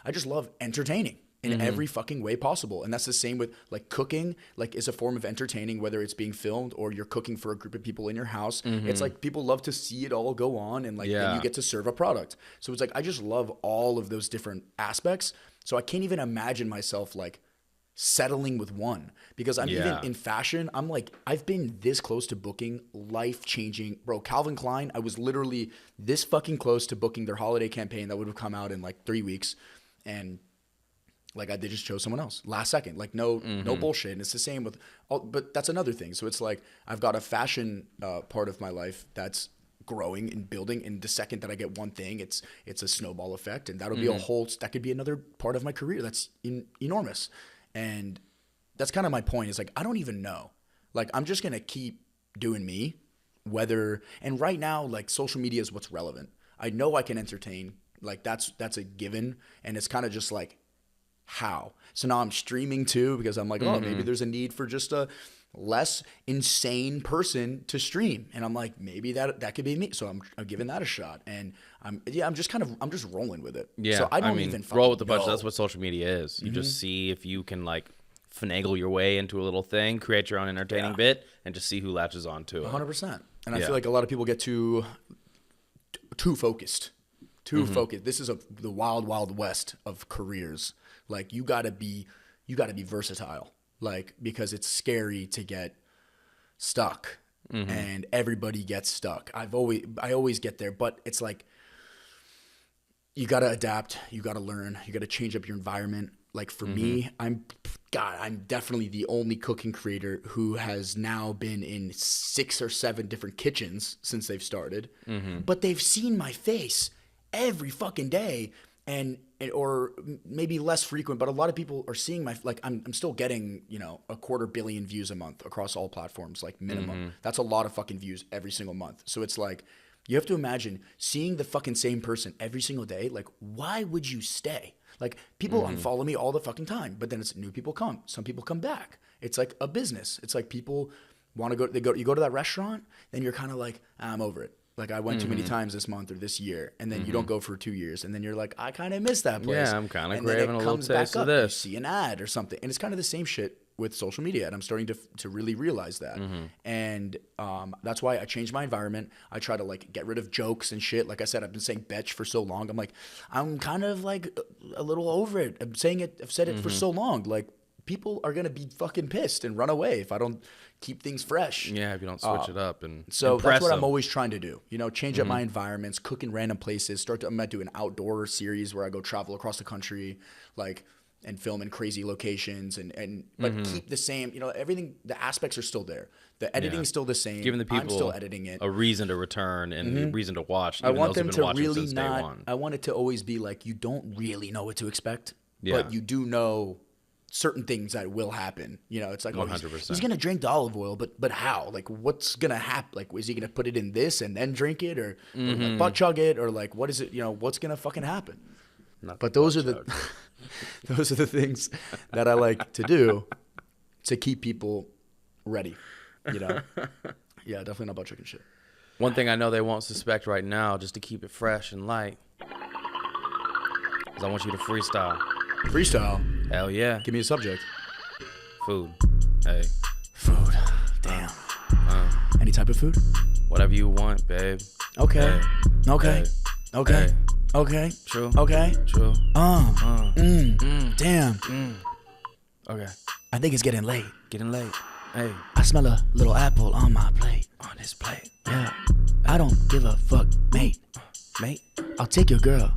I just love entertaining in every fucking way possible. And that's the same with like cooking, like is a form of entertaining, whether it's being filmed or you're cooking for a group of people in your house. It's like people love to see it all go on and like then you get to serve a product. So it's like, I just love all of those different aspects. So I can't even imagine myself like settling with one, because I'm even in fashion. I'm like, I've been this close to booking life-changing, bro, Calvin Klein. I was literally this fucking close to booking their holiday campaign that would have come out in like 3 weeks. And like they just chose someone else last second, like no bullshit. And it's the same with but that's another thing. So it's like, I've got a fashion part of my life that's growing and building. And the second that I get one thing, it's a snowball effect. And that'll be that could be another part of my career. That's enormous. And that's kind of my point, is like, I don't even know. Like, I'm just going to keep doing me, and right now, like, social media is what's relevant. I know I can entertain. Like, that's a given. And it's kind of just like, how? So now I'm streaming too, because I'm like, oh, maybe there's a need for just a less insane person to stream. And I'm like, maybe that could be me. So I'm giving that a shot. And I'm just rolling with it. Yeah. So I don't even fucking roll with the punches. know. That's what social media is. You just see if you can like finagle your way into a little thing, create your own entertaining bit, and just see who latches on to it. 100%. And I feel like a lot of people get too focused. Focused. This is the wild, wild west of careers. Like you gotta be versatile. Like, because it's scary to get stuck, and everybody gets stuck. I always get there, but it's like, you got to adapt. You got to learn. You got to change up your environment. Like for me, I'm definitely the only cooking creator who has now been in 6 or 7 different kitchens since they've started, but they've seen my face every fucking day. Or maybe less frequent, but a lot of people are seeing I'm still getting, 250 million views a month across all platforms, like minimum. That's a lot of fucking views every single month. So it's like, you have to imagine seeing the fucking same person every single day. Like, why would you stay? Like, people unfollow me all the fucking time, but then it's new people come. Some people come back. It's like a business. It's like people want to you go to that restaurant, then you're kind of like, I'm over it. Like, I went too many times this month or this year, and then you don't go for 2 years, and then you're like, I kind of miss that place. Yeah, I'm kind of craving a little taste of this. You see an ad or something, and it's kind of the same shit with social media, and I'm starting to really realize that. And that's why I changed my environment. I try to like get rid of jokes and shit. Like I said, I've been saying "betch" for so long. I'm like, I'm kind of like a little over it. I've said it for so long. Like, people are gonna be fucking pissed and run away if I don't keep things fresh. Yeah, if you don't switch it up and so impress that's what them. I'm always trying to do. You know, change up my environments, cook in random places. I'm gonna do an outdoor series where I go travel across the country, like, and film in crazy locations, but keep the same. You know, everything. The aspects are still there. The editing is still the same. Giving the people I'm still editing it. a reason to return and a reason to watch. I Even want those them who've to been watching really since day one. I want it to always be like, you don't really know what to expect, Yeah. but you do know certain things that will happen. You know, it's like, 100%. he's gonna drink the olive oil, but how? Like, what's gonna happen? Like, is he gonna put it in this and then drink it, or like butt chug it, or like, what is it? You know, what's gonna fucking happen? But those are the those are the things that I like to do to keep people ready. You know, yeah, definitely not butt chugging shit. One thing I know they won't suspect right now, just to keep it fresh and light, is I want you to freestyle. Freestyle. Hell yeah. Give me a subject. Food. Hey. Food. Damn. Any type of food? Whatever you want, babe. Okay. Hey. Okay. Hey. Okay. Hey. Okay. True. Okay. True. Damn. Okay. I think it's getting late. Getting late. Hey. I smell a little apple on my plate. On this plate. Yeah. I don't give a fuck, mate. Mate. I'll take your girl.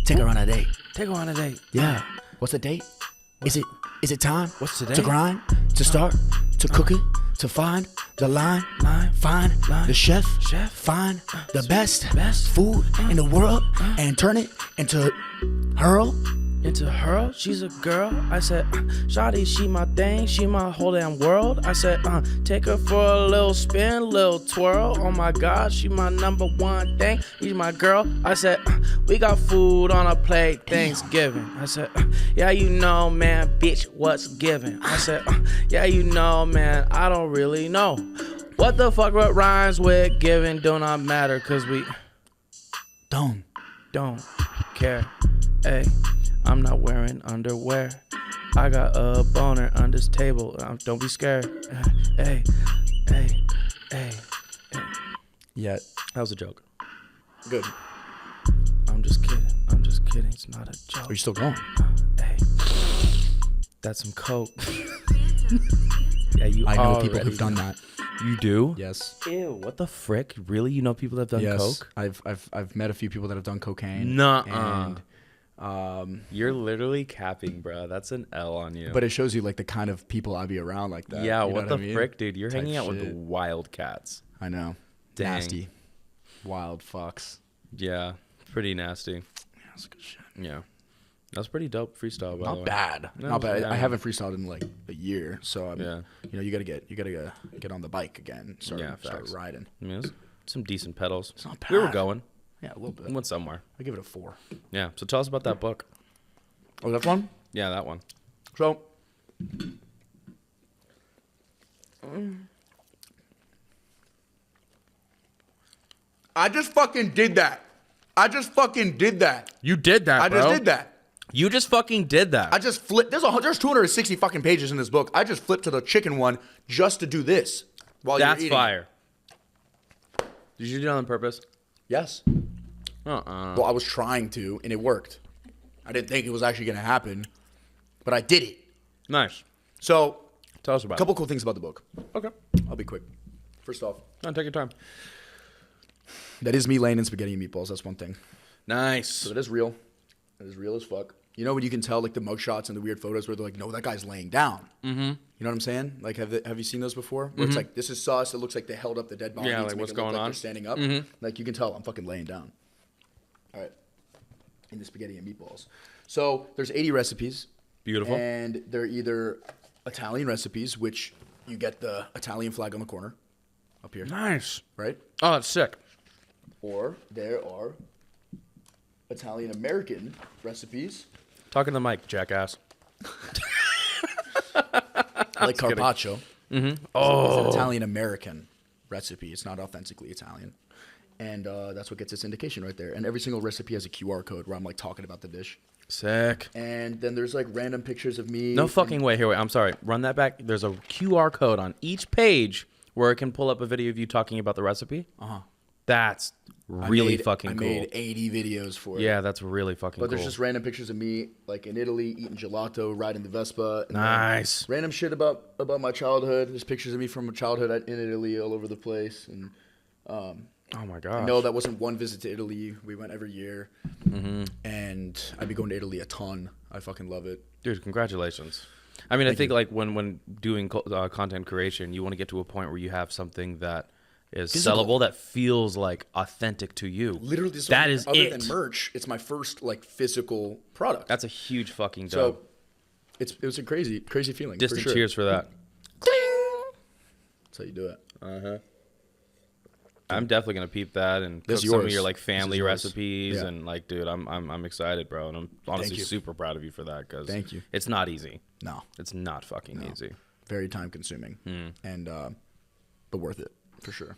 Take her on a date. Take her on a date. Yeah. What's the date? Is it time? What's today? To grind? To start? To cook it? To find the line? Find the chef? Find the best food in the world and turn it into hurl? Into her, she's a girl. I said, shawty, she my thing, she my whole damn world. I said, take her for a little spin, little twirl. Oh my God, she my number one thing. She's my girl. I said, we got food on a plate, Thanksgiving. I said, yeah, you know, man, bitch, what's given? I said, yeah, you know, man, I don't really know. What the fuck what rhymes with giving do not matter, cause we don't care. Hey. I'm not wearing underwear. I got a boner under this table. Don't be scared. Hey. Yeah. That was a joke. Good. I'm just kidding. It's not a joke. Are you still going? Hey. That's some coke. Yeah, you I know already people who've done that. You do? Yes. Ew, what the frick? Really? You know people that have done coke? I've met a few people that have done cocaine. Nuh-uh. And you're literally capping, bro. That's an L on you. but it shows you like the kind of people I'd be around like that. Yeah, You know what the I mean? frick, dude? You're Type hanging out with the shit. wild cats. I know. Dang. Nasty. Wild fucks. Yeah, pretty nasty. Yeah, that's good shit. Yeah. That's pretty dope freestyle, by the way. Not bad. No, Not bad. yeah. I haven't freestyled in like a year, so I'm, Yeah. you know, you gotta get on the bike again. Start facts. riding. I mean, it's some decent pedals. It's not We were bad. going. Yeah, a little bit. We went somewhere. I give it a 4. Yeah. So tell us about that book. Oh, that's one. Yeah, that one. So, I just fucking did that. You did that, I just did that. You just fucking did that. I just flipped. There's 260 fucking pages in this book. I just flipped to the chicken one just to do this while That's you're eating. fire. Did you do that on purpose? Yes. Well, I was trying to, and it worked. I didn't think it was actually going to happen, but I did it. Nice. So, Tell us about a couple cool things about the book. it. Okay. I'll be quick. First off, No, take your time. that is me laying in spaghetti and meatballs. That's one thing. Nice. So that is real. That is real as fuck. You know when you can tell like the mugshots and the weird photos where they're like, no, that guy's laying down. Mm-hmm. You know what I'm saying? Like, have you seen those before? Where it's like, this is sus. It looks like they held up the dead body. Yeah, to like, make what's it look going like on? They're standing up. Like you can tell I'm fucking laying down. All right. In the spaghetti and meatballs. So there's 80 recipes. Beautiful. And they're either Italian recipes, which you get the Italian flag on the corner up here, Nice. right? Oh, that's sick. Or there are Italian American recipes. Talking to the mic, jackass. Like carpaccio. Oh. It's an Italian American recipe. It's not authentically Italian. And that's what gets its indication right there. And every single recipe has a QR code where I'm like talking about the dish. Sick. And then there's like random pictures of me. No fucking way. Here, wait. I'm sorry. Run that back. There's a QR code on each page where it can pull up a video of you talking about the recipe. That's really fucking cool. I made 80 videos for it. Yeah, that's really fucking cool. But there's just random pictures of me, like in Italy, eating gelato, riding the Vespa. And nice. Random shit about my childhood. There's pictures of me from childhood in Italy all over the place. And oh my gosh. No, that wasn't one visit to Italy. We went every year. And I'd be going to Italy a ton. I fucking love it. Dude, congratulations. I mean, I think like when doing content creation, you want to get to a point where you have something that is sellable, that feels like authentic to you. Literally, that is other it. Than merch, it's my first like physical product. That's a huge fucking so dub. It was a crazy feeling. Distant for sure. cheers for that. That's how you do it. I'm definitely gonna peep that and cook some of your like family recipes and like, dude, I'm excited, bro, and I'm honestly super proud of you for that because thank you. It's not easy. No, it's not fucking easy. Very time consuming, and but worth it for sure.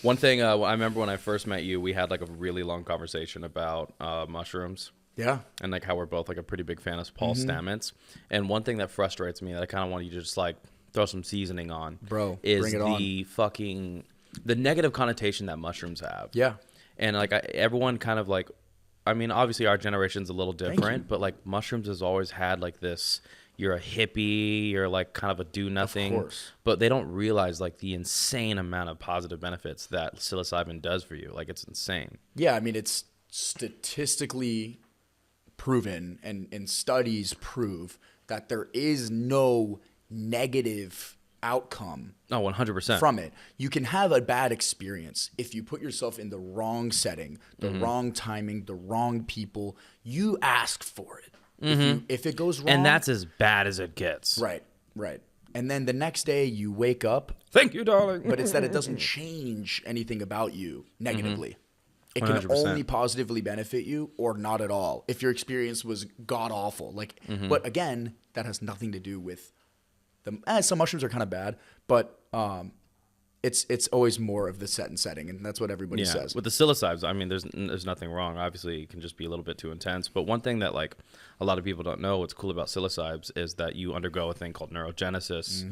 One thing I remember when I first met you, we had like a really long conversation about mushrooms. Yeah, and like how we're both like a pretty big fan of Paul Stamets. And one thing that frustrates me that I kind of want you to just like throw some seasoning on, bro, is bring it on. The negative connotation that mushrooms have. Yeah. And like everyone kind of like, I mean, obviously our generation's a little different, but like mushrooms has always had like this, you're a hippie, you're like kind of a do nothing. Of course. But they don't realize like the insane amount of positive benefits that psilocybin does for you. Like it's insane. Yeah, I mean, it's statistically proven and studies prove that there is no negative outcome 100% from it. You can have a bad experience if you put yourself in the wrong setting, the wrong timing, the wrong people. You asked for it. If it goes wrong, and that's as bad as it gets. Right. And then the next day you wake up, thank you, darling, but it's that it doesn't change anything about you negatively. It can 100%. only positively benefit you or not at all if your experience was god awful. Like, but again, that has nothing to do with some mushrooms are kind of bad, but it's always more of the set and setting, and that's what everybody says. With the psilocybes, I mean, there's nothing wrong. Obviously, it can just be a little bit too intense. But one thing that like a lot of people don't know, what's cool about psilocybes is that you undergo a thing called neurogenesis,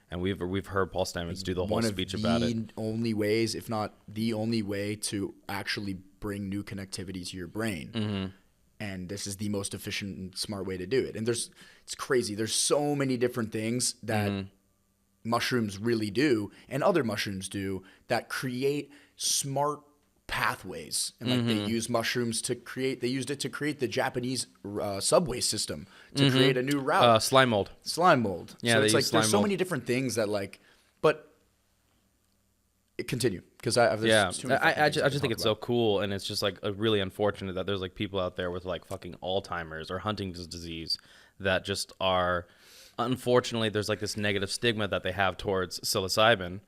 and we've heard Paul Stamets do the whole speech about it. One of the only ways, if not the only way, to actually bring new connectivity to your brain. And this is the most efficient and smart way to do it. And it's crazy. There's so many different things that mushrooms really do and other mushrooms do that create smart pathways. And like they use mushrooms they used it to create the Japanese subway system to create a new route. Slime mold. Yeah, so it's like there's so many different things that like, but continue. Because I just think it's so cool, and it's just like really unfortunate that there's like people out there with like fucking Alzheimer's or Huntington's disease that just are, unfortunately, there's like this negative stigma that they have towards psilocybin,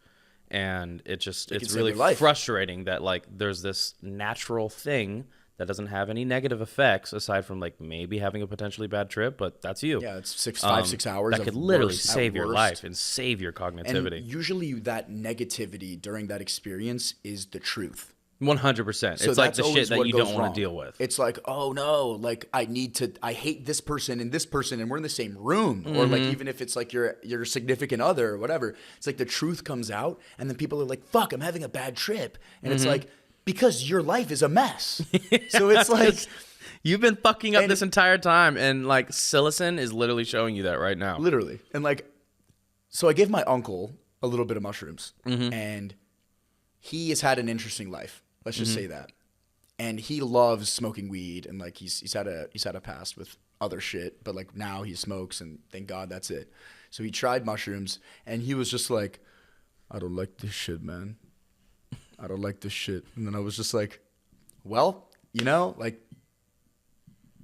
and it's really frustrating that like there's this natural thing that doesn't have any negative effects aside from like maybe having a potentially bad trip, but that's you. Yeah, it's 6 hours that could literally save your life and save your cognitivity. And usually that negativity during that experience is the truth. 100%. So it's like the shit that you don't want to deal with. It's like, oh no, like I hate this person and we're in the same room. Or like even if it's like your significant other or whatever, it's like the truth comes out and then people are like, fuck, I'm having a bad trip. And it's like, because your life is a mess. So it's like you've been fucking up this entire time, and like psilocin is literally showing you that right now. Literally. And like, so I gave my uncle a little bit of mushrooms, and he has had an interesting life. Let's just say that. And he loves smoking weed, and like he's had a past with other shit, but like now he smokes, and thank God that's it. So he tried mushrooms, and he was just like, I don't like this shit, man. I don't like this shit. And then I was just like, well, like,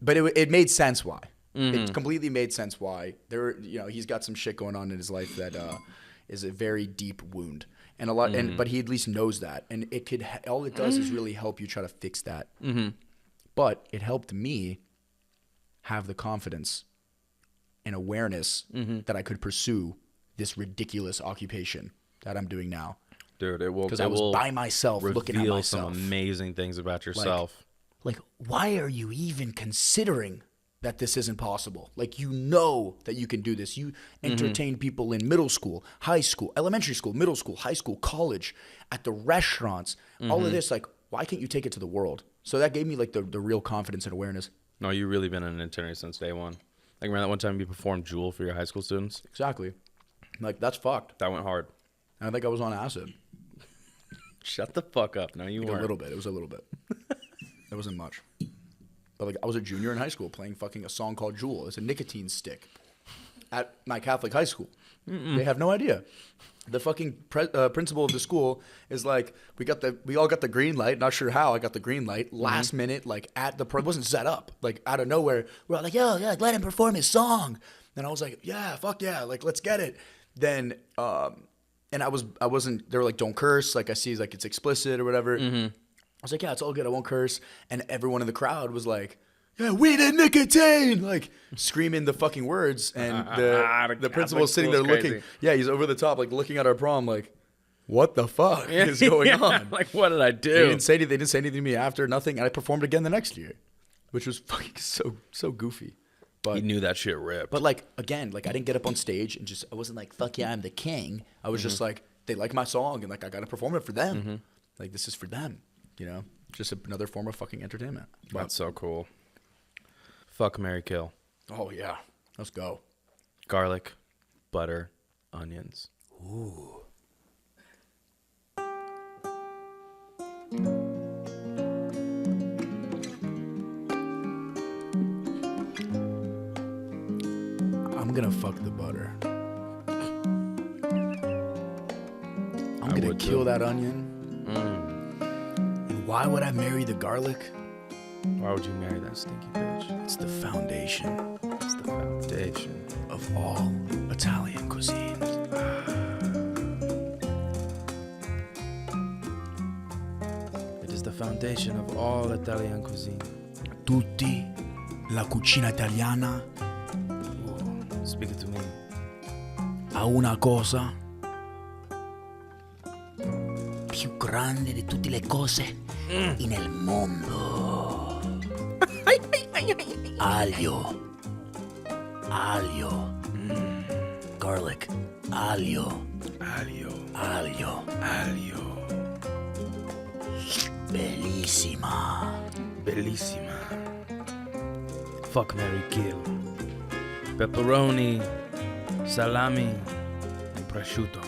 but it made sense why. It completely made sense why. He's got some shit going on in his life that is a very deep wound. And a lot, but he at least knows that. And all it does is really help you try to fix that. But it helped me have the confidence and awareness that I could pursue this ridiculous occupation that I'm doing now. Dude, it will, because I was by myself looking at myself. Some amazing things about yourself. Like, why are you even considering that this isn't possible. Like, you know that you can do this. You entertain people in middle school, high school, elementary school, middle school, high school, college, at the restaurants, all of this. Like, why can't you take it to the world? So that gave me like the real confidence and awareness. No, you've really been an entertainer since day one. Like, remember that one time you performed Jewel for your high school students? Exactly. Like, that's fucked. That went hard. And I think I was on acid. Shut the fuck up. No, you Like weren't. a little bit. It was a little bit. It wasn't much. But like, I was a junior in high school playing fucking a song called Jewel. It's a nicotine stick at my Catholic high school. They have no idea. The fucking principal of the school is like, we all got the green light. Not sure how I got the green light. Last minute, like it wasn't set up. Like out of nowhere, we're all like, yo, yeah, let him perform his song. And I was like, yeah, fuck yeah, like let's get it. Then, and I wasn't. They were like, don't curse. Like I see, like it's explicit or whatever. I was like, yeah, it's all good. I won't curse. And everyone in the crowd was like, yeah, weed and nicotine, like screaming the fucking words. And the principal was sitting there looking. Yeah, he's over the top, like looking at our prom, like, what the fuck is going on? Like, what did I do? They didn't say anything to me after, nothing. And I performed again the next year, which was fucking so goofy. But He knew that shit ripped. But like, again, like I didn't get up on stage and I wasn't like, fuck yeah, I'm the king. I was just like, they like my song and like I got to perform it for them. Like, this is for them. You know, just another form of fucking entertainment. But, That's so cool. Fuck, marry, kill. oh yeah, let's go. Garlic, butter, onions. Ooh. I'm gonna fuck the butter. I'm gonna kill that onion. And why would I marry the garlic? Why would you marry that stinky bitch? It's the foundation It's the foundation. of all Italian cuisine. It is the foundation of all Italian cuisine. Tutti la cucina italiana Ooh, speak it to me. ha una cosa più grande di tutte le cose nel mondo. Aglio. Aglio. Garlic. Aglio. Aglio. Aglio. Aglio. Bellissima. Bellissima. Fuck, marry, kill. Pepperoni, salami, and prosciutto.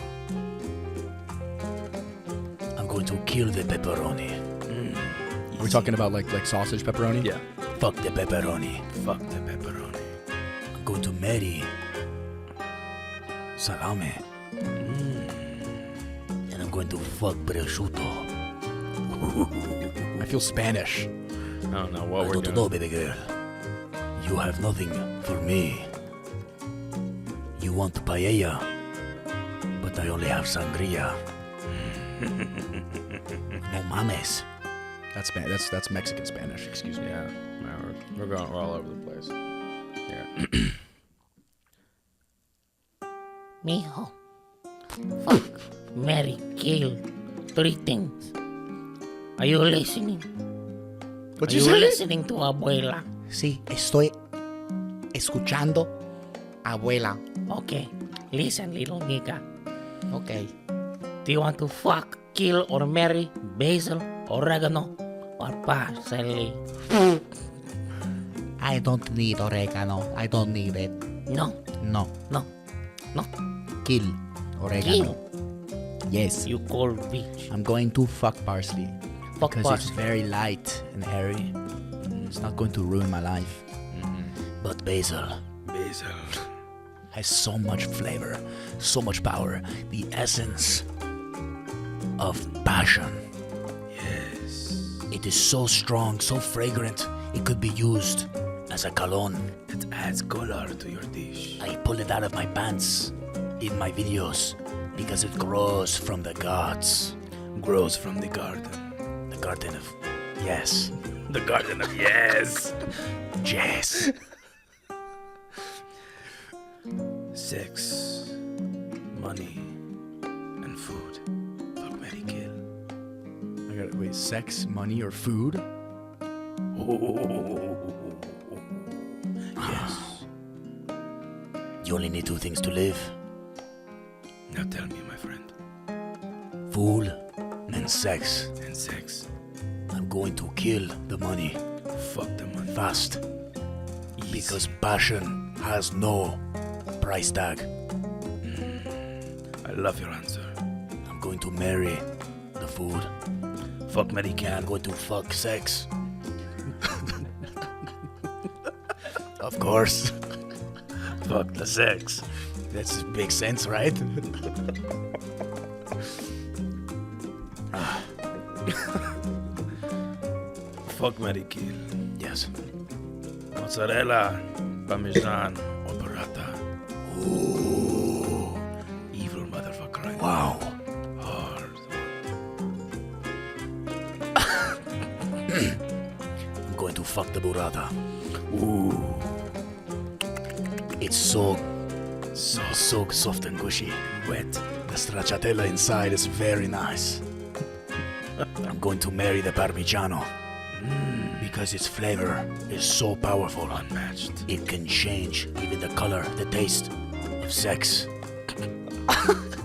I'm going to kill the pepperoni. Are we talking about like sausage pepperoni? Yeah. Fuck the pepperoni. Fuck the pepperoni. I'm going to marry salami. And I'm going to fuck prosciutto. I feel Spanish. I don't know what I we're don't doing. know, baby girl. You have nothing for me. You want paella, but I only have sangria. No mames. That's Mexican Spanish. Excuse me. Yeah, man, we're all over the place. Yeah. Mijo, fuck, marry, kill, 3 things. Are you listening? What Are you listening to abuela? Sí, estoy escuchando, abuela. Okay, listen, little nigga. Okay. Do you want to fuck, kill, or marry basil, oregano, or parsley? I don't need oregano. I don't need it. No, No. no, no. Kill oregano. Kill. Yes. You cold bitch. I'm going to fuck parsley. Fuck Because it's parsley. very light and airy. It's not going to ruin my life. But basil Basil. has so much flavor, so much power. The essence of passion. Yes. It is so strong, so fragrant. It could be used as a cologne. It adds color to your dish. I pull it out of my pants in my videos because it grows from the gods. Grows from the garden. The garden of yes. The garden of yes. Yes. Sex, money, and food. Fuck, marry, kill. I got wait, sex, money, or food? You only need two things to live. Now tell me, my friend. Food and sex. And sex. I'm going to kill the money Fuck the money. fast. Easy. Because passion has no price tag. I love your answer. I'm going to marry the food. Fuck Mary I'm Kill. going to fuck sex. Of course. Fuck the sex. That's big sense, right? Fuck Mary Kill. Yes. Mozzarella, Parmesan, or burrata. Ooh. Evil motherfucker. Right? Wow. Hard. I'm going to fuck the burrata. Ooh. It's so soft and gushy. Wet. The stracciatella inside is very nice. I'm going to marry the Parmigiano because its flavor is so powerful. Unmatched. It can change even the color, the taste of sex.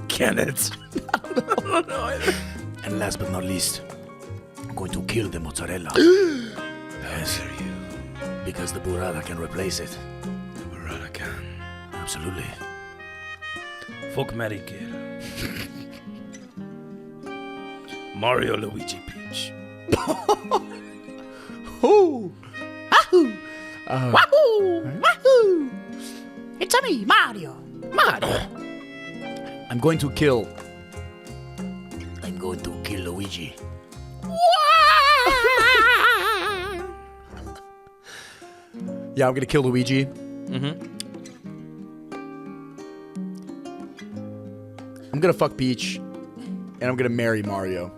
Can it? And last but not least, I'm going to kill the mozzarella. Yes, because the burrata can replace it. Burrata can. Absolutely. Fuck Mary Kill. Mario Luigi Peach. Wahoo! Wahoo! It's a me, Mario. Mario. I'm going to kill Luigi. Yeah, I'm gonna kill Luigi. I'm gonna fuck Peach, and I'm gonna marry Mario.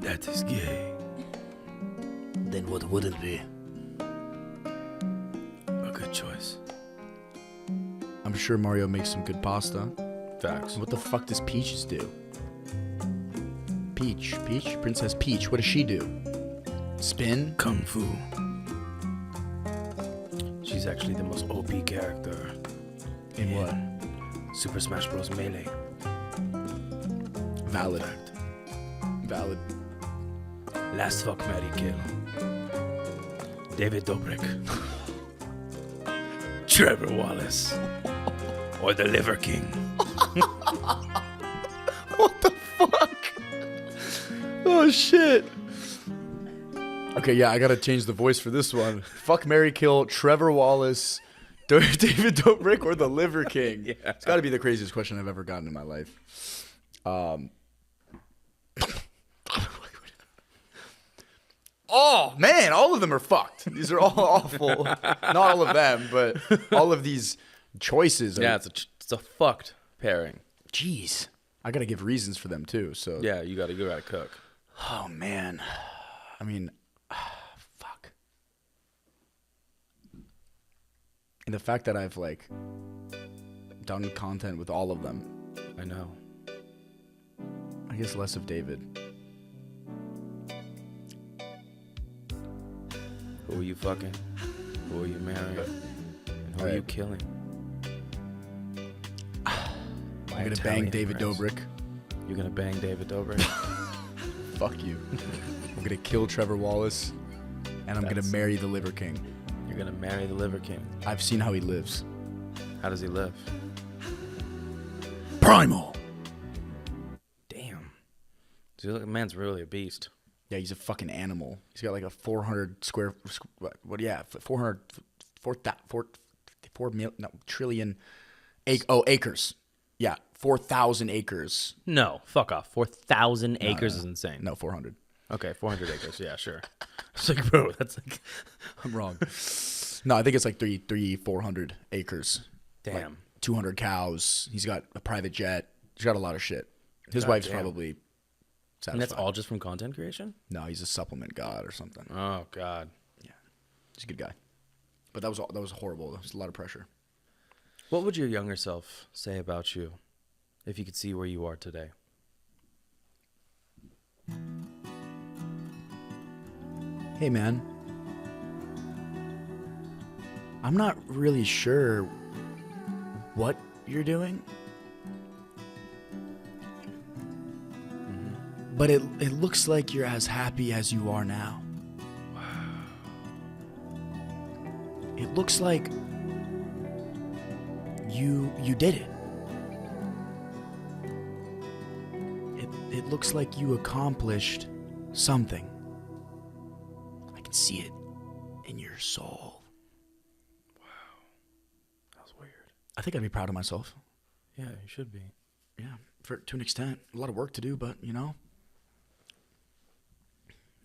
That is gay. Then what would it be? A good choice. I'm sure Mario makes some good pasta. Facts. What the fuck does Peaches do? Peach, Princess Peach. What does she do? Spin? Kung Fu. She's actually the most OP character In what? Super Smash Bros. Melee. Valid. Fact. Valid. Last fuck Mary Kill. David Dobrik. Trevor Wallace. Or the Liver King. What the fuck? Oh shit. Okay, yeah, I gotta change the voice for this one. Fuck, marry, kill Trevor Wallace, David Dobrik, or the Liver King. Yeah. It's gotta be the craziest question I've ever gotten in my life. Oh man, all of them are fucked. These are all awful. Not all of them, but all of these choices. Are, Yeah, it's a fucked pairing. jeez. I gotta give reasons for them too. So Yeah, you gotta cook. oh man, I mean, fuck. And the fact that I've like done content with all of them, I know. I guess less of David. Who are you fucking? Who are you marrying? And who are you Alright. killing? I'm gonna bang David Prince. Dobrik. You're gonna bang David Dobrik? Fuck you. I'm gonna kill Trevor Wallace, and I'm gonna That's- marry the Liver King. You're gonna marry the Liver King. I've seen how he lives. How does he live? Primal. Damn. So the man's really a beast. Yeah, he's a fucking animal. He's got like a 400 square, what? Yeah, 400, 4 mil, no, trillion, acres. Yeah, 4,000 acres. No, fuck off. 4,000 acres is insane. No, 400. Okay, 400 acres. Yeah, sure. It's like, bro, that's like, I'm wrong. No, I think it's like 400 acres. damn. Like 200 cows. He's got a private jet. He's got a lot of shit. His wife's damn. probably satisfied. And that's all just from content creation? No, he's a supplement god or something. Oh, God. He's a good guy. But that was horrible. That was a lot of pressure. What would your younger self say about you if you could see where you are today? Hey, man. I'm not really sure what you're doing. But it looks like you're as happy as you are now. It looks like you did it. It looks like you accomplished something. I can see it in your soul. That was weird. I think I'd be proud of myself. Yeah, you should be. Yeah, to an extent. A lot of work to do, but, you know,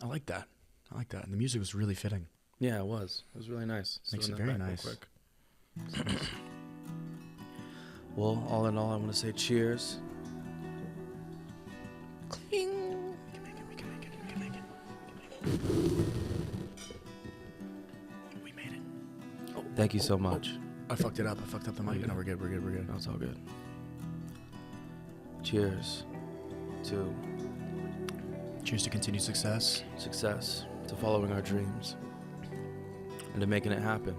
I like that. And the music was really fitting. Yeah, it was. It was really nice. Makes it Throwing that very back real nice. quick. Well, all in all, I want to say cheers. We can make it. We made it. Thank you so much. I fucked it up. I fucked up the mic. No, we're good. No, it's all good. Cheers to Cheers to continued success. success, to following our dreams, and to making it happen,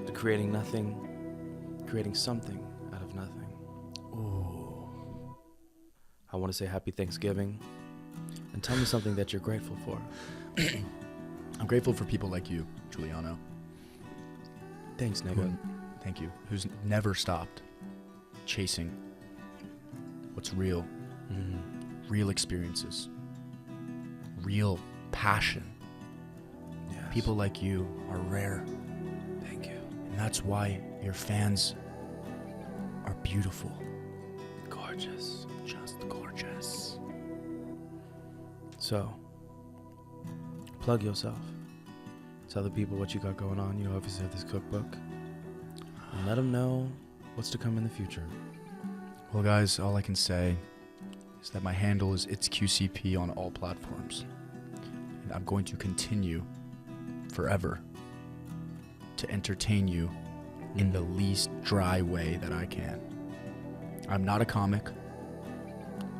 to creating something out of nothing. Ooh. I want to say happy Thanksgiving, and tell me something that you're grateful for. I'm grateful for people like you, Juliano. Thanks, nigga. Thank you. Who's never stopped chasing what's real, real experiences, real passion. Yes. People like you are rare. Thank you. And that's why your fans are beautiful. Gorgeous. Just gorgeous. So, plug yourself. Tell the people what you got going on. You obviously have this cookbook. And let them know what's to come in the future. Well, guys, all I can say is that my handle is It's QCP on all platforms. And I'm going to continue forever to entertain you in the least dry way that I can. I'm not a comic.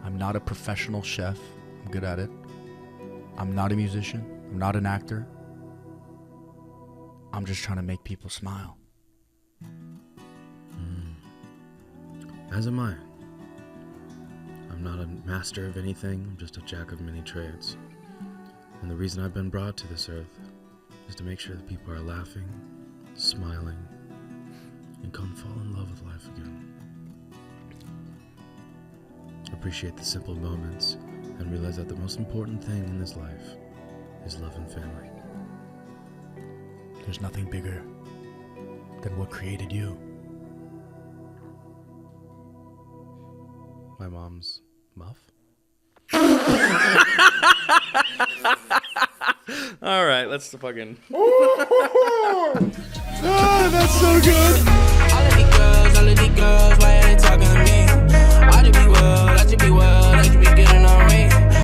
I'm not a professional chef. I'm good at it. I'm not a musician. I'm not an actor. I'm just trying to make people smile. As am I. I'm not a master of anything. I'm just a jack of many trades. And the reason I've been brought to this earth is to make sure that people are laughing, smiling, and come fall in love with life again. Appreciate the simple moments and realize that the most important thing in this life is love and family. There's nothing bigger than what created you. My mom's muff. All right, let's fucking. That's so good. All of these girls, why they talking to me? I just be well,